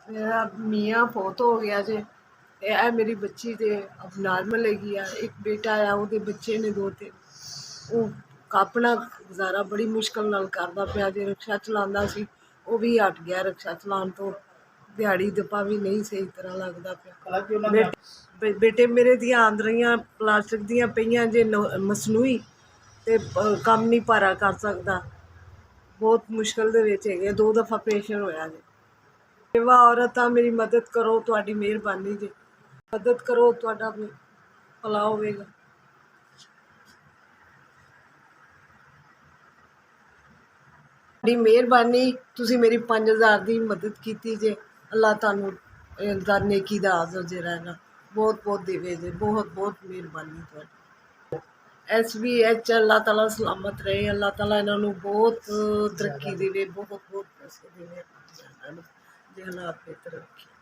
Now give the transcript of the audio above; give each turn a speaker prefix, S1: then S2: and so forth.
S1: मेरा मियाँ फौत हो गया जे ते ਇਹ ਮੇਰੀ ਬੱਚੀ ਤੇ ਅਬ ਨਾਰਮਲ ਹੈਗੀ ਆ। ਇੱਕ ਬੇਟਾ ਆ, ਉਹਦੇ ਬੱਚੇ ਨੇ ਦੋ ਤੇ ਉਹ ਆਪਣਾ ਗੁਜ਼ਾਰਾ ਬੜੀ ਮੁਸ਼ਕਲ ਨਾਲ ਕਰਦਾ ਪਿਆ ਜੇ। ਰਿਕਸ਼ਾ ਚਲਾਉਂਦਾ ਸੀ, ਉਹ ਵੀ ਹਟ ਗਿਆ ਰਿਕਸ਼ਾ ਚਲਾਉਣ ਤੋਂ। ਦਿਹਾੜੀ ਦੱਪਾ ਵੀ ਨਹੀਂ ਸਹੀ ਤਰ੍ਹਾਂ ਲੱਗਦਾ ਪਿਆ। ਬੇਟੇ ਮੇਰੇ ਦੀਆਂ ਆਂਦਰੀਆਂ ਪਲਾਸਟਿਕ ਦੀਆਂ ਪਈਆਂ ਜੇ ਮਸਨੂਈ, ਤੇ ਕੰਮ ਨਹੀਂ ਭਾਰਾ ਕਰ ਸਕਦਾ। ਬਹੁਤ ਮੁਸ਼ਕਲ ਦੇ ਵਿੱਚ ਹੈਗੇ। 2 ਦਫਾ ਆਪਰੇਸ਼ਨ ਹੋਇਆ ਜੀ। ਸੇਵਾ ਔਰਤ ਆ, ਮੇਰੀ ਮਦਦ ਕਰੋ, ਤੁਹਾਡੀ ਮਿਹਰਬਾਨੀ ਜੀ। ਮਦਦ ਕਰੋ, ਤੁਹਾਡਾ ਭਲਾ ਹੋਵੇਗਾ। ਤੁਹਾਡੀ ਮਿਹਰਬਾਨੀ, ਤੁਸੀਂ ਮੇਰੀ 5000 ਦੀ ਮਦਦ ਕੀਤੀ ਜੇ। ਅੱਲਾ ਤੁਹਾਨੂੰ ਦਾ ਨੇਕੀ ਦਾ ਹਾਜ਼ਰ ਜੇ ਰਹਿਣਾ ਬਹੁਤ ਬਹੁਤ ਦੇਵੇ ਜੇ। ਬਹੁਤ ਬਹੁਤ ਮਿਹਰਬਾਨੀ ਤੁਹਾਡੀ। SBH ਅੱਲਾ ਤਾਲਾ ਸਲਾਮਤ ਰਹੇ। ਅੱਲਾ ਤਾਲਾ ਇਹਨਾਂ ਨੂੰ ਬਹੁਤ ਤਰੱਕੀ ਦੇਵੇ, ਬਹੁਤ ਬਹੁਤ ਪੈਸੇ ਦੇਵੇ। ਜੇ ਹਾਲਾਤ ਬਿਹਤਰ ਰੱਖੇ।